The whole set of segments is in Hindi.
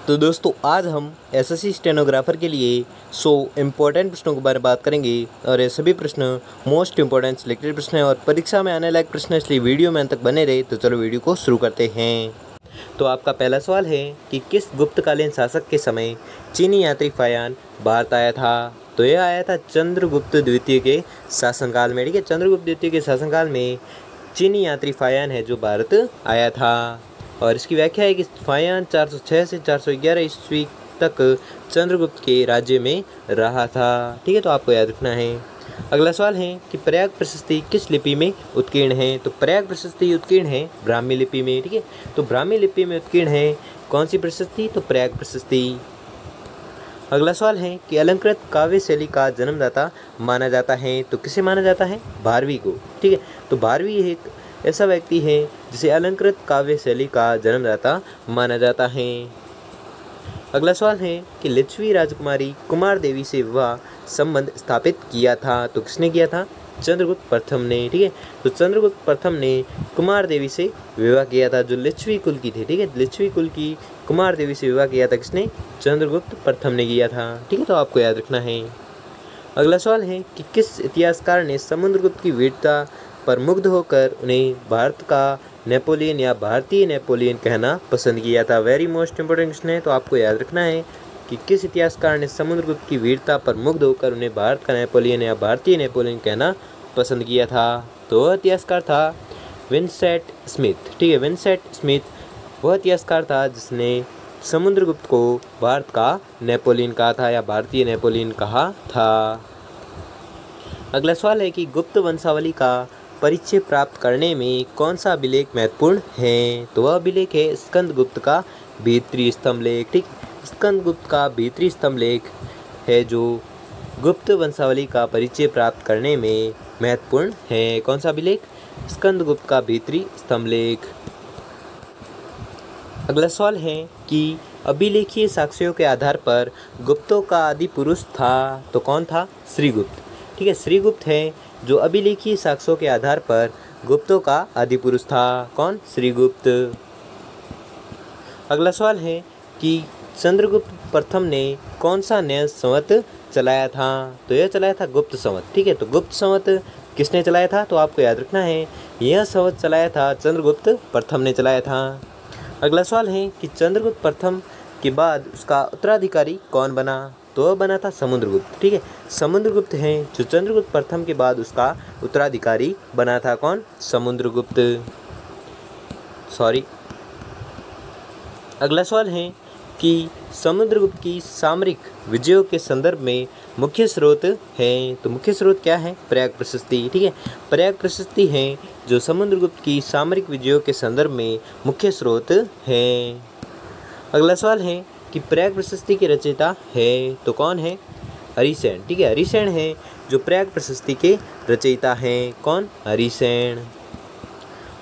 तो दोस्तों आज हम एसएससी स्टेनोग्राफर के लिए 100 इम्पोर्टेंट प्रश्नों के बारे में बात करेंगे और ये सभी प्रश्न मोस्ट इम्पोर्टेंट सिलेक्टेड प्रश्न हैं और परीक्षा में आने लायक प्रश्न, इसलिए वीडियो में अंत तक बने रहे। तो चलो वीडियो को शुरू करते हैं। तो आपका पहला सवाल है कि किस गुप्तकालीन शासक के समय चीनी यात्री फायान भारत आया था? तो यह आया था चंद्रगुप्त द्वितीय के शासनकाल में। ठीक है, चंद्रगुप्त द्वितीय के शासनकाल में चीनी यात्री फायान है जो भारत आया था। और इसकी व्याख्या है कि फायान 406 से 411 ईस्वी तक चंद्रगुप्त के राज्य में रहा था। ठीक है, तो आपको याद रखना है। अगला सवाल है कि प्रयाग प्रशस्ति किस लिपि में उत्कीर्ण है? तो प्रयाग प्रशस्ति उत्कीर्ण है ब्राह्मी लिपि में। ठीक है, तो ब्राह्मी लिपि में उत्कीर्ण है कौन सी प्रशस्ति? तो प्रयाग प्रशस्ति। अगला सवाल है कि अलंकृत काव्य शैली का जन्मदाता माना जाता है, तो किसे माना जाता है? भारवी को। ठीक है, तो भारवी एक ऐसा व्यक्ति है जिसे अलंकृत काव्य शैली का जन्मदाता माना जाता है। अगला सवाल है कि लिच्छवी राजकुमारी कुमार देवी से विवाह संबंध स्थापित किया था, तो किसने किया था? चंद्रगुप्त प्रथम ने। ठीक है, तो चंद्रगुप्त प्रथम ने कुमार देवी से विवाह किया था जो लिच्छवी कुल की थी। ठीक है, लिच्छवी कुल की कुमार देवी से विवाह किया था किसने? चंद्रगुप्त प्रथम ने किया था। ठीक है, तो आपको याद रखना है। अगला सवाल है कि किस इतिहासकार ने समुद्रगुप्त की वीरता पर मुग्ध होकर उन्हें भारत का नेपोलियन या भारतीय नेपोलियन कहना पसंद किया था? वेरी मोस्ट इंपोर्टेंट क्वेश्चन है, तो आपको याद रखना है कि किस इतिहासकार ने समुद्रगुप्त की वीरता पर मुग्ध होकर उन्हें भारत का नेपोलियन या भारतीय नेपोलियन कहना पसंद किया था? तो वह इतिहासकार था विंसेंट स्मिथ। ठीक है, विंसेंट स्मिथ वह इतिहासकार था जिसने समुद्रगुप्त को भारत का नेपोलियन कहा था या भारतीय नेपोलियन कहा था। अगला सवाल है कि गुप्त वंशावली का परिचय प्राप्त करने में कौन सा अभिलेख महत्वपूर्ण है? तो वह अभिलेख है स्कंदगुप्त का भीतरी स्तंभ लेख। ठीक, स्कंदगुप्त का भीतरी स्तंभ लेख है जो गुप्त वंशावली का परिचय प्राप्त करने में महत्वपूर्ण है। कौन सा अभिलेख? स्कंदगुप्त का भीतरी स्तंभ लेख। अगला सवाल है कि अभिलेखीय साक्ष्यों के आधार पर गुप्तों का आदि पुरुष था, तो कौन था? श्रीगुप्त। ठीक है, श्रीगुप्त है जो अभिलेखीय साक्ष्यों के आधार पर गुप्तों का आदि पुरुष था। कौन? श्रीगुप्त। अगला सवाल है कि चंद्रगुप्त प्रथम ने कौन सा नया संवत चलाया था? तो यह चलाया था गुप्त संवत। ठीक है, तो गुप्त संवत किसने चलाया था? तो आपको याद रखना है यह संवत चलाया था चंद्रगुप्त प्रथम ने चलाया था। अगला सवाल है कि चंद्रगुप्त प्रथम के बाद उसका उत्तराधिकारी कौन बना? तो वह बना था समुद्रगुप्त। ठीक है, समुद्रगुप्त है जो चंद्रगुप्त प्रथम के बाद उसका उत्तराधिकारी बना था। कौन? समुद्रगुप्त। अगला सवाल है कि समुद्रगुप्त की सामरिक विजयों के संदर्भ में मुख्य स्रोत है, तो मुख्य स्रोत क्या है? प्रयाग प्रशस्ति। ठीक है, प्रयाग प्रशस्ति है जो समुद्रगुप्त की सामरिक विजयों के संदर्भ में मुख्य स्रोत है। अगला सवाल है कि प्रयाग प्रशस्ति के रचयिता है, तो कौन है? हरिसेन। ठीक है, हरिसेन है जो प्रयाग प्रशस्ति के रचयिता हैं। कौन? हरिसेन।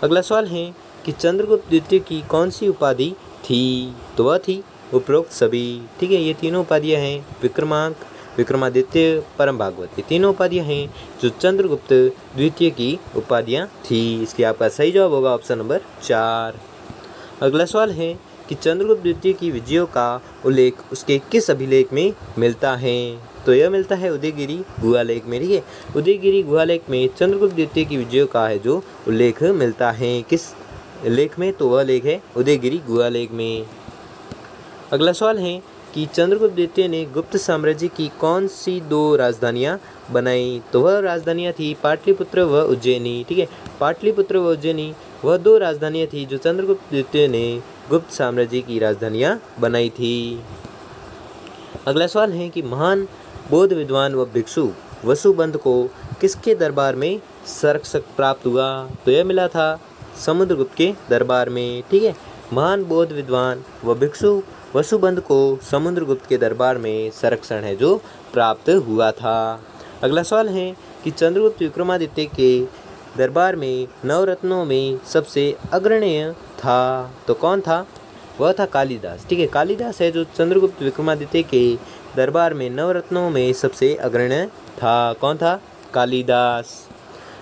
अगला सवाल है कि चंद्रगुप्त द्वितीय की कौन सी उपाधि थी? तो वह थी उपरोक्त सभी। ठीक है, ये तीनों उपाधियां हैं विक्रमांक, विक्रमादित्य, परम भागवत। ये तीनों उपाधियां हैं जो चंद्रगुप्त द्वितीय की उपाधियां थी। इसलिए आपका सही जवाब होगा ऑप्शन नंबर 4। अगला सवाल है कि चंद्रगुप्त द्वितीय की विजयों का उल्लेख उसके किस अभिलेख में मिलता है? तो यह मिलता है उदयगिरि गुहालेख में। ठीक है, उदयगिरि गुहालेख में चंद्रगुप्त द्वितीय की विजयों का है जो उल्लेख मिलता है। किस लेख में? तो वह लेख है उदयगिरि गुहालेख में। अगला सवाल है कि चंद्रगुप्त द्वितीय ने गुप्त साम्राज्य की कौन सी 2 राजधानियां बनाई? तो वह राजधानियां थी पाटलिपुत्र व उज्जैनी। ठीक है, पाटलिपुत्र व उज्जैनी वह 2 राजधानियां थी जो चंद्रगुप्त द्वितीय ने गुप्त साम्राज्य की राजधानियां बनाई थी। अगला सवाल है कि महान बौद्ध विद्वान व भिक्षु वसुबंध को किसके दरबार में संरक्षक प्राप्त हुआ? तो यह मिला था समुद्रगुप्त के दरबार में। ठीक है, महान बौद्ध विद्वान व भिक्षु वसुबंध को समुद्रगुप्त के दरबार में संरक्षण है जो प्राप्त हुआ था। अगला सवाल है कि चंद्रगुप्त विक्रमादित्य के दरबार में नवरत्नों में सबसे अग्रणीय था, तो कौन था? वह था कालिदास। ठीक है, कालिदास है जो चंद्रगुप्त विक्रमादित्य के दरबार में नवरत्नों में सबसे अग्रणीय था। कौन था? कालिदास।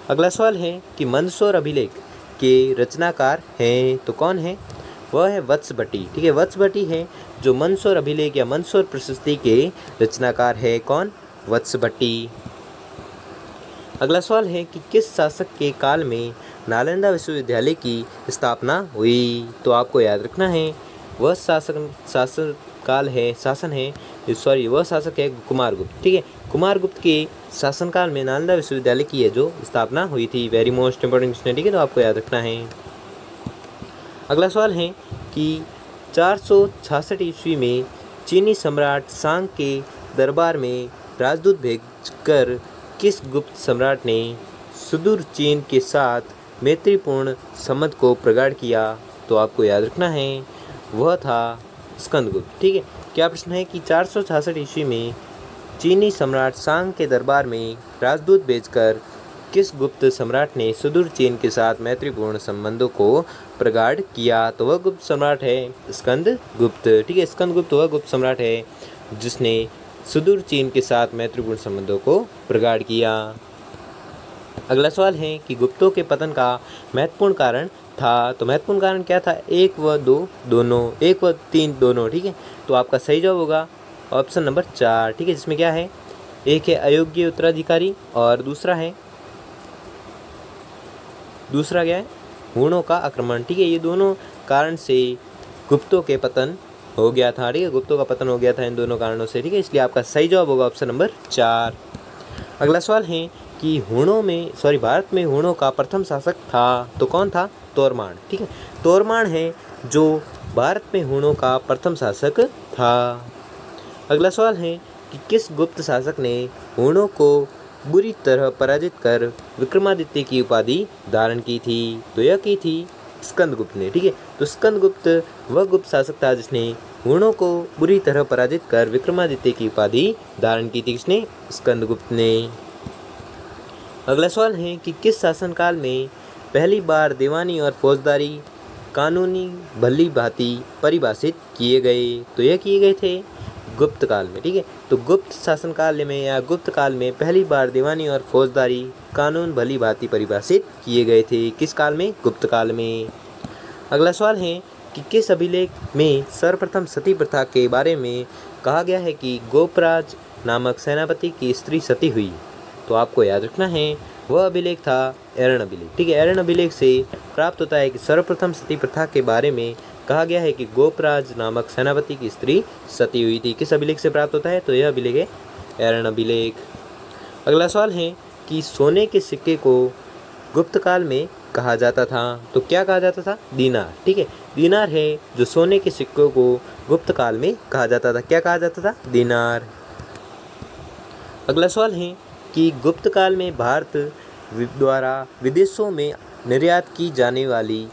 अगला सवाल है कि मंदसौर अभिलेख के रचनाकार हैं, तो कौन है? वह है वत्सबटी। ठीक है, वत्सबटी है जो मंदसौर अभिलेख या मंदसौर प्रशस्ति के रचनाकार है। कौन? वत्सबटी। अगला सवाल है कि किस शासक के काल में नालंदा विश्वविद्यालय की स्थापना हुई? तो आपको याद रखना है वह वह शासक है कुमारगुप्त। ठीक है, कुमारगुप्त के शासनकाल में नालंदा विश्वविद्यालय की है जो स्थापना हुई थी। वेरी मोस्ट इंपोर्टेंट क्वेश्चन है। ठीक है, तो आपको याद रखना है। अगला सवाल है कि 466 ईस्वी में चीनी सम्राट सांग के दरबार में राजदूत भेजकर किस गुप्त सम्राट ने सुदूर चीन के साथ मैत्रीपूर्ण संबंध को प्रगाढ़ किया? तो आपको याद रखना है वह था स्कंदगुप्त। ठीक है, क्या प्रश्न है कि 466 ईस्वी में चीनी सम्राट सांग के दरबार में राजदूत भेजकर किस गुप्त सम्राट ने सुदूर चीन के साथ मैत्रीपूर्ण संबंधों को प्रगाढ़ किया? तो वह गुप्त सम्राट है स्कंदगुप्त। ठीक है, स्कंदगुप्त वह गुप्त सम्राट है जिसने सुदूर चीन के साथ मैत्रीपूर्ण संबंधों को प्रगाढ़ किया। अगला सवाल है कि गुप्तों के पतन का महत्वपूर्ण कारण था। तो महत्वपूर्ण कारण क्या था? 1 व 2 दोनों, 1 व 3 दोनों। ठीक है, तो आपका सही जवाब होगा ऑप्शन नंबर 4। ठीक है, जिसमें क्या है? एक है अयोग्य उत्तराधिकारी और दूसरा क्या है? हुणों का आक्रमण। ठीक है, ये दोनों कारण से गुप्तों के पतन हो गया था। ठीक है, गुप्तों का पतन हो गया था इन दोनों कारणों से। ठीक है, इसलिए आपका सही जवाब होगा ऑप्शन नंबर 4। अगला सवाल है कि भारत में हुणों का प्रथम शासक था। तो कौन था? तोरमान। ठीक है, तोरमान है जो भारत में हुणों का प्रथम शासक था। अगला सवाल है कि किस गुप्त शासक ने हुणों को बुरी तरह पराजित कर विक्रमादित्य की उपाधि धारण की थी? तो यह की थी स्कंदगुप्त ने। ठीक है, तो स्कंदगुप्त वह गुप्त शासक था जिसने हुणों को बुरी तरह पराजित कर विक्रमादित्य की उपाधि धारण की थी। किसने? स्कंदगुप्त ने। अगला सवाल है कि किस शासनकाल में पहली बार दीवानी और फौजदारी कानूनी भली भांति परिभाषित किए गए? तो यह किए गए थे गुप्त काल में। ठीक है, तो गुप्त शासनकाल में या गुप्त काल में पहली बार दीवानी और फौजदारी कानून भली भांति परिभाषित किए गए थे। किस काल में? गुप्त काल में। अगला सवाल है कि किस अभिलेख में सर्वप्रथम सती प्रथा के बारे में कहा गया है कि गोपराज नामक सेनापति की स्त्री सती हुई? तो आपको याद रखना है वह अभिलेख था एरन अभिलेख। ठीक है, एरन अभिलेख से प्राप्त होता है कि सर्वप्रथम सती प्रथा के बारे में कहा गया है कि गोपराज नामक सेनापति की स्त्री सती हुई थी। किस अभिलेख से प्राप्त होता है? तो यह अभिलेख है एरन अभिलेख। अगला सवाल है कि सोने के सिक्के को गुप्त काल में कहा जाता था। तो क्या कहा जाता था? दीनार। ठीक है, दीनार है जो सोने के सिक्कों को गुप्त काल में कहा जाता था। क्या कहा जाता था? दीनार। अगला सवाल है कि गुप्त काल में भारत द्वारा विदेशों में निर्यात की जाने वाली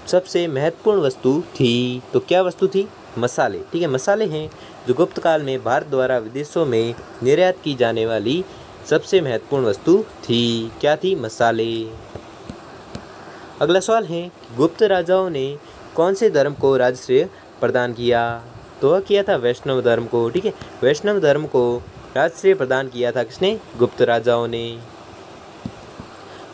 सबसे महत्वपूर्ण वस्तु थी। तो क्या वस्तु थी? मसाले। ठीक है, मसाले हैं जो गुप्त काल में भारत द्वारा विदेशों में निर्यात की जाने वाली सबसे महत्वपूर्ण वस्तु थी। क्या थी? मसाले। अगला सवाल है गुप्त राजाओं ने कौन से धर्म को राजश्रेय प्रदान किया? तो वह किया था वैष्णव धर्म को। ठीक है, वैष्णव धर्म को राजश्रेय प्रदान किया था। किसने? गुप्त राजाओं ने।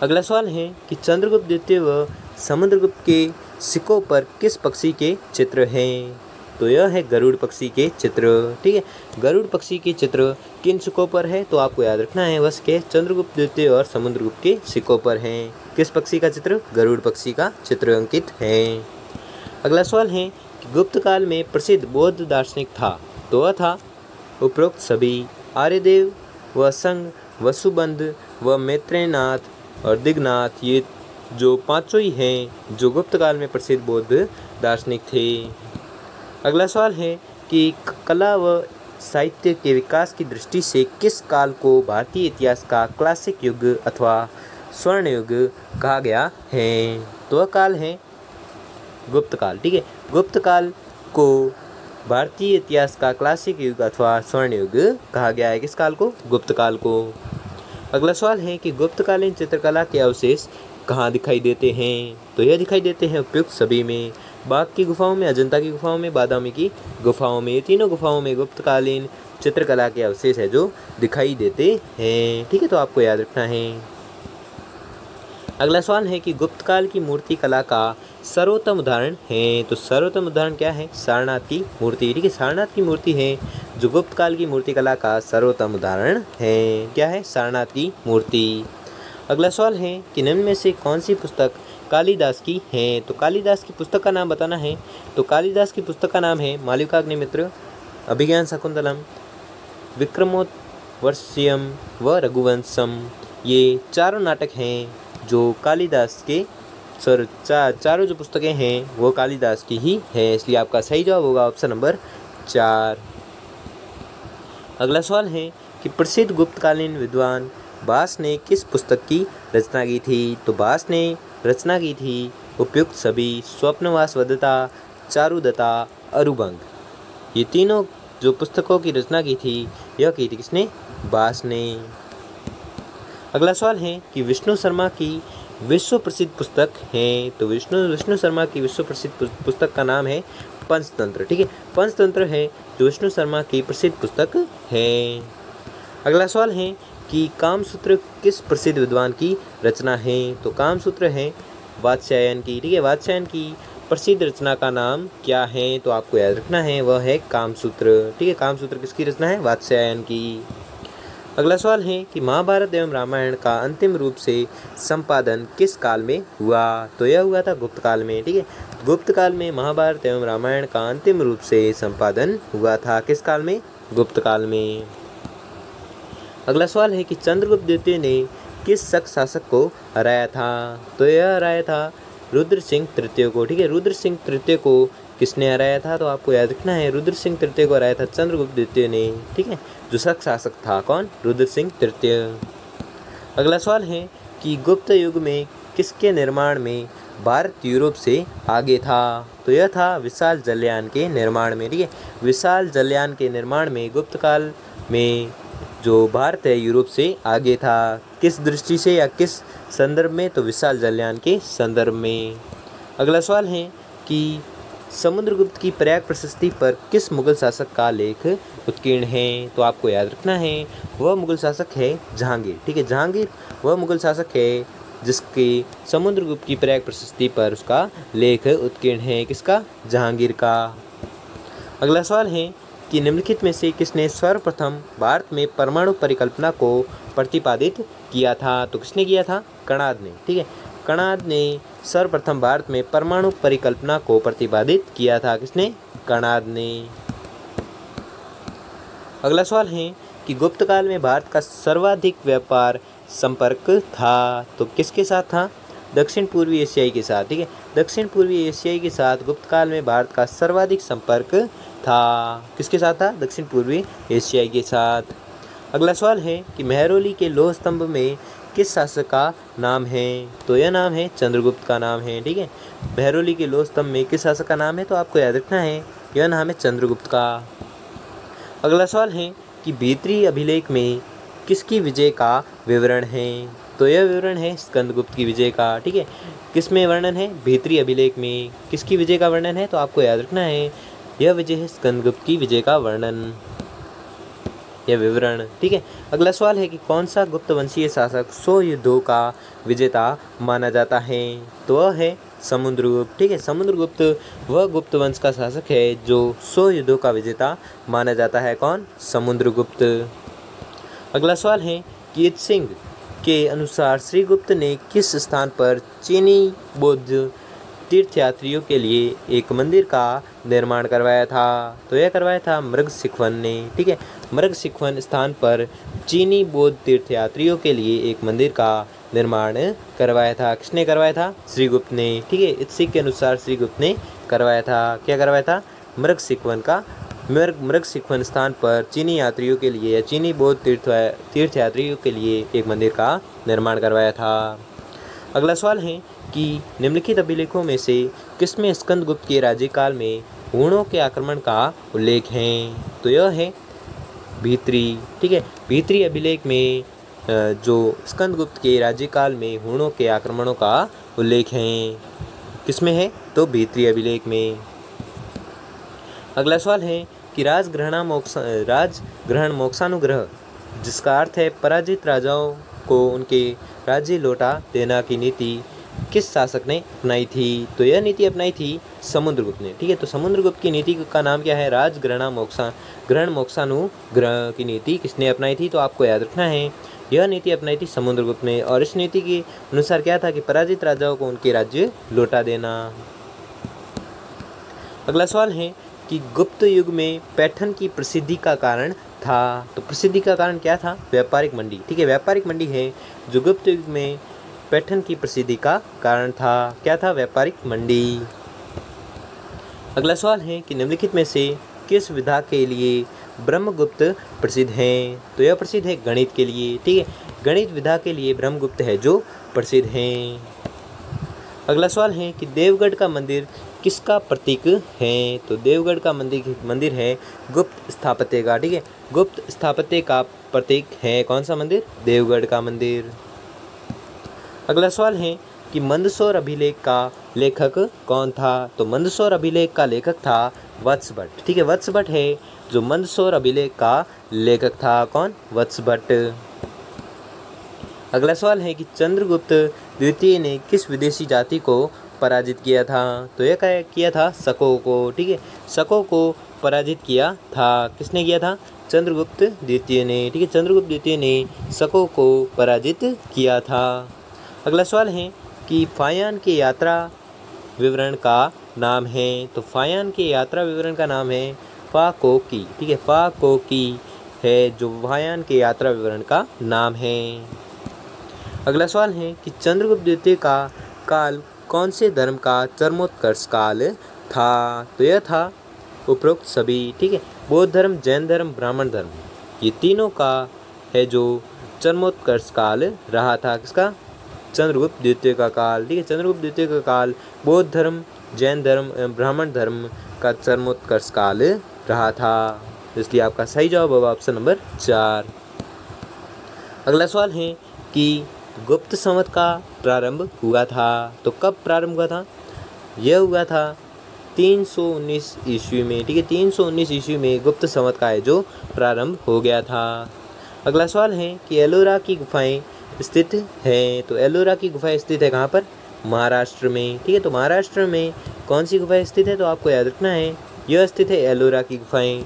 अगला सवाल है कि चंद्रगुप्त द्वितीय व समुद्रगुप्त के सिक्कों पर किस पक्षी के चित्र हैं? तो यह है गरुड़ पक्षी के चित्र। ठीक है, गरुड़ पक्षी के चित्र किन सिक्कों पर है? तो आपको याद रखना है वह के चंद्रगुप्त द्वितीय और समुद्रगुप्त के सिक्कों पर हैं। किस पक्षी का चित्र? गरुड़ पक्षी का चित्र अंकित है। अगला सवाल है कि गुप्त काल में प्रसिद्ध बौद्ध दार्शनिक था। तो वह था उपरोक्त सभी आर्यदेव व संग वसुबंध व मैत्रेयनाथ और दिग्नाथ। ये जो पांचों ही हैं जो गुप्त काल में प्रसिद्ध बौद्ध दार्शनिक थे। अगला सवाल है कि कला व साहित्य के विकास की दृष्टि से किस काल को भारतीय इतिहास का क्लासिक युग अथवा स्वर्ण युग कहा गया है? तो वह काल है गुप्त काल। ठीक है, गुप्त काल को भारतीय इतिहास का क्लासिक युग अथवा स्वर्ण युग कहा गया है। किस काल को? गुप्त काल को। अगला सवाल है कि गुप्तकालीन चित्रकला के अवशेष कहाँ दिखाई देते हैं? तो यह दिखाई देते हैं उपयुक्त सभी में, बाघ की गुफाओं में, अजंता की गुफाओं में, बादामी की गुफाओं में। ये तीनों गुफाओं में गुप्तकालीन चित्रकला के अवशेष है जो दिखाई देते हैं। ठीक है, तो आपको याद रखना है। अगला सवाल है कि गुप्त काल की मूर्ति कला का सर्वोत्तम उदाहरण है। तो सर्वोत्तम उदाहरण क्या है? सारनाथ की मूर्ति। ठीक है, सारनाथ की मूर्ति है जो गुप्त काल की मूर्ति कला का सर्वोत्तम उदाहरण है। क्या है? सारनाथ की मूर्ति। अगला सवाल है कि निम्न में से कौन सी पुस्तक कालिदास की है? तो कालिदास की पुस्तक का नाम बताना है। तो कालिदास की पुस्तक का नाम है मालविकाग्निमित्र, अभिज्ञान शाकुंतलम, विक्रमोर्वशीयम व रघुवंशम। ये चारों नाटक हैं जो कालिदास के चारों जो पुस्तकें हैं वो कालिदास की ही है, इसलिए आपका सही जवाब होगा ऑप्शन नंबर 4। अगला सवाल है कि प्रसिद्ध गुप्तकालीन विद्वान भास ने किस पुस्तक की रचना की थी? तो भास ने रचना की थी उपयुक्त सभी, स्वप्नवासवदता, चारुदत्ता, अरुभंग। ये तीनों जो पुस्तकों की रचना की थी यह की थी किसने? भास ने। अगला सवाल है कि विष्णु शर्मा की विश्व प्रसिद्ध पुस्तक है। तो विष्णु शर्मा की विश्व प्रसिद्ध पुस्तक का नाम है पंचतंत्र। ठीक है, पंचतंत्र है जो विष्णु शर्मा की प्रसिद्ध पुस्तक है। अगला सवाल है कि कामसूत्र किस प्रसिद्ध विद्वान की रचना है? तो कामसूत्र है वात्स्यायन की। ठीक है, वात्स्यायन की प्रसिद्ध रचना का नाम क्या है? तो आपको याद रखना है वह है कामसूत्र। ठीक है, कामसूत्र किसकी रचना है? वात्स्यायन की। अगला सवाल है कि महाभारत एवं रामायण का अंतिम रूप से संपादन किस काल में हुआ? तो यह हुआ था गुप्त काल में। ठीक है, गुप्त काल में महाभारत एवं रामायण का अंतिम रूप से संपादन हुआ था। किस काल में? गुप्त काल में। अगला सवाल है कि चंद्रगुप्त द्वितीय ने किस शक शासक को हराया था? तो यह हराया था रुद्र सिंह तृतीय को। ठीक है, रुद्र सिंह तृतीय को किसने हराया था? तो आपको याद रखना है रुद्र सिंह तृतीय को हराया था चंद्रगुप्त द्वितीय ने। ठीक है, जो शक शासक था कौन? रुद्र सिंह तृतीय। अगला सवाल है कि गुप्त युग में किसके निर्माण में भारत यूरोप से आगे था? तो यह था विशाल जलयान के निर्माण में। ठीक है, विशाल जलयान के निर्माण में गुप्त काल में जो भारत है यूरोप से आगे था। किस दृष्टि से या किस संदर्भ में? तो विशाल जलयान के संदर्भ में। अगला सवाल है कि समुद्रगुप्त की प्रयाग प्रशस्ति पर किस मुगल शासक का लेख उत्कीर्ण है? तो आपको याद रखना है वह मुगल शासक है जहांगीर। ठीक है, जहांगीर वह मुगल शासक है जिसके समुद्रगुप्त की प्रयाग प्रशस्ति पर उसका लेख उत्कीर्ण है। किसका? जहांगीर का। अगला सवाल है कि निम्नलिखित में से किसने सर्वप्रथम भारत में परमाणु परिकल्पना को प्रतिपादित किया था? तो किसने किया था? कणाद ने। ठीक है, कणाद ने सर्वप्रथम भारत में परमाणु परिकल्पना को प्रतिपादित किया था। किसने? कणाद ने। अगला सवाल है कि गुप्त काल में भारत का सर्वाधिक व्यापार संपर्क था। तो किसके साथ था? दक्षिण पूर्वी एशियाई के साथ। ठीक है, दक्षिण पूर्वी एशियाई के साथ गुप्त काल में भारत का सर्वाधिक संपर्क था। किसके साथ था? दक्षिण पूर्वी एशियाई के साथ। अगला सवाल है कि मेहरौली के लौह स्तंभ में किस शासक का नाम है? तो यह नाम है चंद्रगुप्त का नाम है। ठीक है, मेहरौली के लौह स्तंभ में किस शासक का नाम है? तो आपको याद रखना है यह नाम है चंद्रगुप्त का। अगला सवाल है कि भीतरी अभिलेख में किसकी विजय का विवरण है? तो यह विवरण है स्कंदगुप्त की विजय का। ठीक है, किस में वर्णन है? भीतरी अभिलेख में किसकी विजय का वर्णन है? तो आपको याद रखना है यह विजय है स्कंदगुप्त की विजय का वर्णन, यह विवरण। ठीक है, अगला सवाल है कि कौन सा गुप्त वंशीय शासक 100 युद्धों का विजेता माना जाता है? तो वह है समुद्रगुप्त। ठीक है, समुद्रगुप्त वह गुप्त वंश का शासक है जो 100 युद्धों का विजेता माना जाता है। कौन? समुद्रगुप्त। अगला सवाल है कि इत सिंह के अनुसार श्रीगुप्त ने किस स्थान पर चीनी बौद्ध तीर्थयात्रियों के लिए एक मंदिर का निर्माण करवाया था? तो यह करवाया था मृगशिखवन ने। ठीक है, मृगशिखवन स्थान पर चीनी बौद्ध तीर्थयात्रियों के लिए एक मंदिर का निर्माण करवाया था। किसने करवाया था? श्रीगुप्त ने। ठीक है, इस सिख के अनुसार श्रीगुप्त ने करवाया था। क्या करवाया था? मृगशिखवन का मृगशिखवन स्थान पर चीनी यात्रियों के लिए या चीनी बौद्ध तीर्थयात्रियों के लिए एक मंदिर का निर्माण करवाया था। अगला सवाल है कि निम्नलिखित अभिलेखों में से किसमें स्कंदगुप्त के राज्यकाल में हूणों के आक्रमण का उल्लेख है? तो यह है भीतरी। ठीक है, भीतरी अभिलेख में जो स्कंदगुप्त के राज्यकाल में हूणों के आक्रमणों का उल्लेख है। किसमें है? तो भीतरी अभिलेख में। अगला सवाल है कि राजग्रहण मोक्षानुग्रह, जिसका अर्थ है पराजित राजाओं को उनके राज्य लौटा देना की नीति किस शासक ने अपनाई थी? तो यह नीति अपनाई थी समुद्रगुप्त ने। ठीक है, तो समुद्रगुप्त की नीति का नाम क्या है? ग्रहण मोक्षानुग्रह की नीति किसने अपनाई थी? तो आपको याद रखना है, यह नीति अपनाई थी समुद्रगुप्त ने। और इस नीति के अनुसार क्या था कि पराजित राजाओं को उनके राज्य लौटा देना। अगला सवाल है कि गुप्त युग में पैठन की प्रसिद्धि का कारण था। तो प्रसिद्धि का कारण क्या था? व्यापारिक मंडी। ठीक है, व्यापारिक मंडी है जो गुप्त युग में पैठन की प्रसिद्धि का कारण था। क्या था? व्यापारिक मंडी। अगला सवाल है कि निम्नलिखित में से किस विधा के लिए ब्रह्मगुप्त प्रसिद्ध हैं? तो यह प्रसिद्ध है गणित के लिए। ठीक है, गणित विधा के लिए ब्रह्मगुप्त है जो प्रसिद्ध हैं। अगला सवाल है कि देवगढ़ का मंदिर किसका प्रतीक है? तो देवगढ़ का मंदिर है गुप्त स्थापत्य का। ठीक है, गुप्त स्थापत्य का प्रतीक है कौन सा मंदिर? देवगढ़ का मंदिर। अगला सवाल है कि मंदसौर अभिलेख का लेखक कौन था? तो मंदसौर अभिलेख का लेखक था वत्सभट्ट। ठीक है, वत्सभट्ट है जो मंदसौर अभिलेख का लेखक था। कौन? वत्सभट्ट। अगला सवाल है कि चंद्रगुप्त द्वितीय ने किस विदेशी जाति को पराजित किया था? तो यह किया था शकों को। ठीक है, शकों को पराजित किया था। किसने किया था? चंद्रगुप्त द्वितीय ने। ठीक है, चंद्रगुप्त द्वितीय ने शकों को पराजित किया था। अगला सवाल है कि फायान के यात्रा विवरण का नाम है। तो फायान के यात्रा विवरण का नाम है फाकोकी। ठीक है, फाकोकी है जो फायान के यात्रा विवरण का नाम है। अगला सवाल है कि चंद्रगुप्त द्वितीय का काल कौन से धर्म का चरमोत्कर्ष काल था? तो यह था उपरोक्त सभी। ठीक है, बौद्ध धर्म, जैन धर्म, ब्राह्मण धर्म, ये तीनों का है जो चरमोत्कर्ष काल रहा था। किसका? चंद्रगुप्त द्वितीय का काल। ठीक है, चंद्रगुप्त द्वितीय का काल बौद्ध धर्म, जैन धर्म, ब्राह्मण धर्म का चरमोत्कर्ष काल रहा था। इसलिए आपका सही जवाब होगा ऑप्शन नंबर 4। अगला सवाल है कि गुप्त संवत का प्रारंभ हुआ था। तो कब प्रारंभ हुआ था? यह हुआ था 319 ईस्वी में। ठीक है, 319 ईस्वी में गुप्त संवत का है जो प्रारंभ हो गया था। अगला सवाल है कि एलोरा की गुफाएं स्थित है। तो एलोरा की गुफाएं स्थित है कहाँ पर? महाराष्ट्र में। ठीक है, तो महाराष्ट्र में कौन सी गुफाएं स्थित है? तो आपको याद रखना है, यह स्थित है एलोरा की गुफाएं।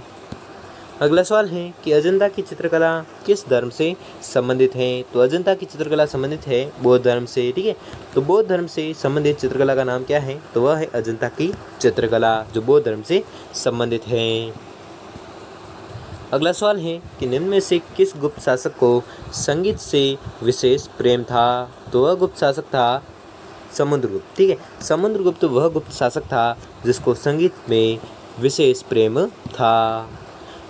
अगला सवाल है कि अजंता की चित्रकला किस धर्म से संबंधित है? तो अजंता की चित्रकला संबंधित है बौद्ध धर्म से। ठीक है, तो बौद्ध धर्म से संबंधित चित्रकला का नाम क्या है? तो वह है अजंता की चित्रकला जो बौद्ध धर्म से संबंधित है। अगला सवाल है कि निम्न में से किस गुप्त शासक को संगीत से विशेष प्रेम था? तो वह गुप्त शासक था समुद्रगुप्त। ठीक है, समुद्रगुप्त वह गुप्त शासक था जिसको संगीत में विशेष प्रेम था।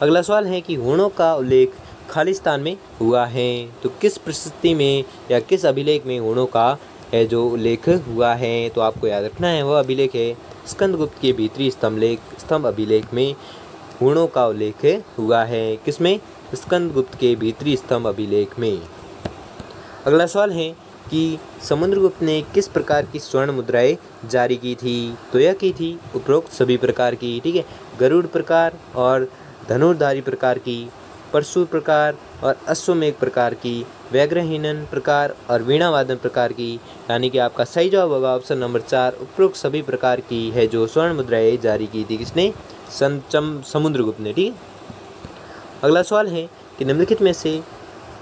अगला सवाल है कि हुणों का उल्लेख खालिस्तान में हुआ है। तो किस प्रशस्ति में या किस अभिलेख में हुणों का है जो उल्लेख हुआ है? तो आपको याद रखना है, वह अभिलेख है स्कंदगुप्त के भीतरी स्तंभ अभिलेख में हुणों का उल्लेख हुआ है। किसमें? स्कंदगुप्त के भीतरी स्तंभ अभिलेख में। अगला सवाल है कि समुद्रगुप्त ने किस प्रकार की स्वर्ण मुद्राएं जारी की थी? तो यह की थी उपरोक्त सभी प्रकार की। ठीक है, गरुड़ प्रकार और धनुर्धारी प्रकार की, परशु प्रकार और अश्वमेघ प्रकार की, व्याघ्रहीनन प्रकार और वीणावादन प्रकार की। यानी कि आपका सही जवाब होगा ऑप्शन नंबर 4, उपरोक्त सभी प्रकार की है जो स्वर्ण मुद्राएं जारी की थी। किसने? समुद्रगुप्त ने। ठीक, अगला सवाल है कि निम्नलिखित में से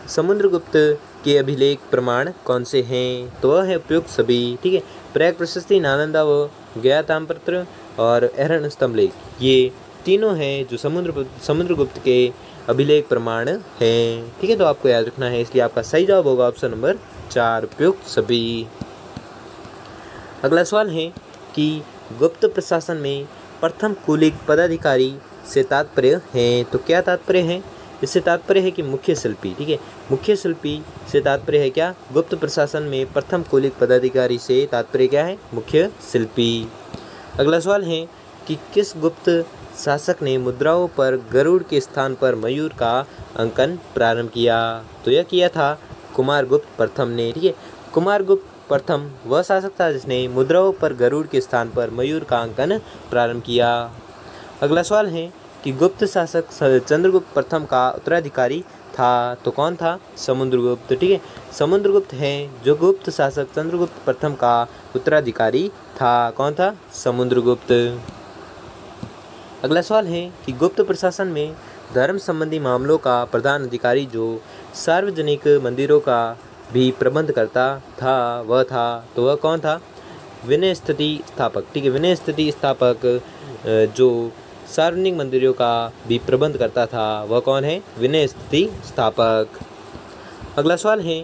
समुद्रगुप्त के अभिलेख प्रमाण कौन से हैं? तो वह है उपयुक्त सभी। ठीक है, प्रयाग प्रशस्ति, नालंदा व गया ताम्रपत्र और अहरण स्तंभ लेख, ये तीनों हैं जो समुद्रगुप्त के अभिलेख प्रमाण हैं। ठीक है, तो आपको याद रखना है, इसलिए आपका सही जवाब होगा ऑप्शन नंबर 4, उपयुक्त सभी। अगला सवाल है कि गुप्त प्रशासन में प्रथम कुलीन पदाधिकारी से तात्पर्य है। तो क्या तात्पर्य है? इससे तात्पर्य है कि मुख्य शिल्पी। ठीक है, मुख्य शिल्पी से तात्पर्य है क्या? गुप्त प्रशासन में प्रथम कुलीन पदाधिकारी से तात्पर्य क्या है? मुख्य शिल्पी। अगला सवाल है कि किस गुप्त शासक ने मुद्राओं पर गरुड़ के स्थान पर मयूर का अंकन प्रारंभ किया? तो यह किया था कुमारगुप्त प्रथम ने। ठीक है, कुमारगुप्त प्रथम वह शासक था जिसने मुद्राओं पर गरुड़ के स्थान पर मयूर का अंकन प्रारंभ किया। अगला सवाल है कि गुप्त शासक चंद्रगुप्त प्रथम का उत्तराधिकारी था, तो कौन था? समुद्रगुप्त। ठीक है, समुद्रगुप्त है जो गुप्त शासक चंद्रगुप्त प्रथम का उत्तराधिकारी था। कौन था? समुद्रगुप्त। अगला सवाल है कि गुप्त प्रशासन में धर्म संबंधी मामलों का प्रधान अधिकारी जो सार्वजनिक मंदिरों का भी प्रबंध करता था वह था, तो वह कौन था? विनय स्थिति स्थापक। ठीक है, विनय स्थिति स्थापक जो सार्वजनिक मंदिरों का भी प्रबंध करता था वह कौन है? विनय स्थिति स्थापक। अगला सवाल है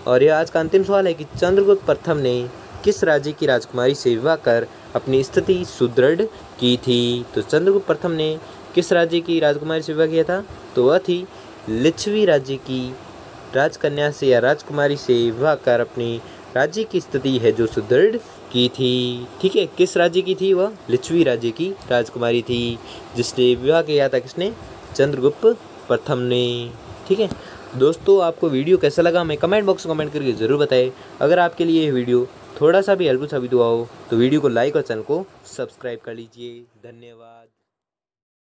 और यह आज का अंतिम सवाल है कि चंद्रगुप्त प्रथम ने किस राज्य की राजकुमारी से विवाह कर अपनी स्थिति सुदृढ़ की थी? तो चंद्रगुप्त प्रथम ने किस राज्य की राजकुमारी से विवाह किया था? तो वह थी लिच्छवी राज्य की राजकन्या से या राजकुमारी से विवाह कर अपनी राज्य की स्थिति है जो सुदृढ़ की थी। ठीक है, किस राज्य की थी? वह लिच्छवी राज्य की राजकुमारी थी जिसने विवाह किया था। किसने? चंद्रगुप्त प्रथम ने। ठीक है दोस्तों, आपको वीडियो कैसा लगा हमें कमेंट बॉक्स में कमेंट करके ज़रूर बताएं। अगर आपके लिए यह वीडियो थोड़ा सा भी हेल्पफुल साबित हुआ हो तो वीडियो को लाइक और चैनल को सब्सक्राइब कर लीजिए। धन्यवाद।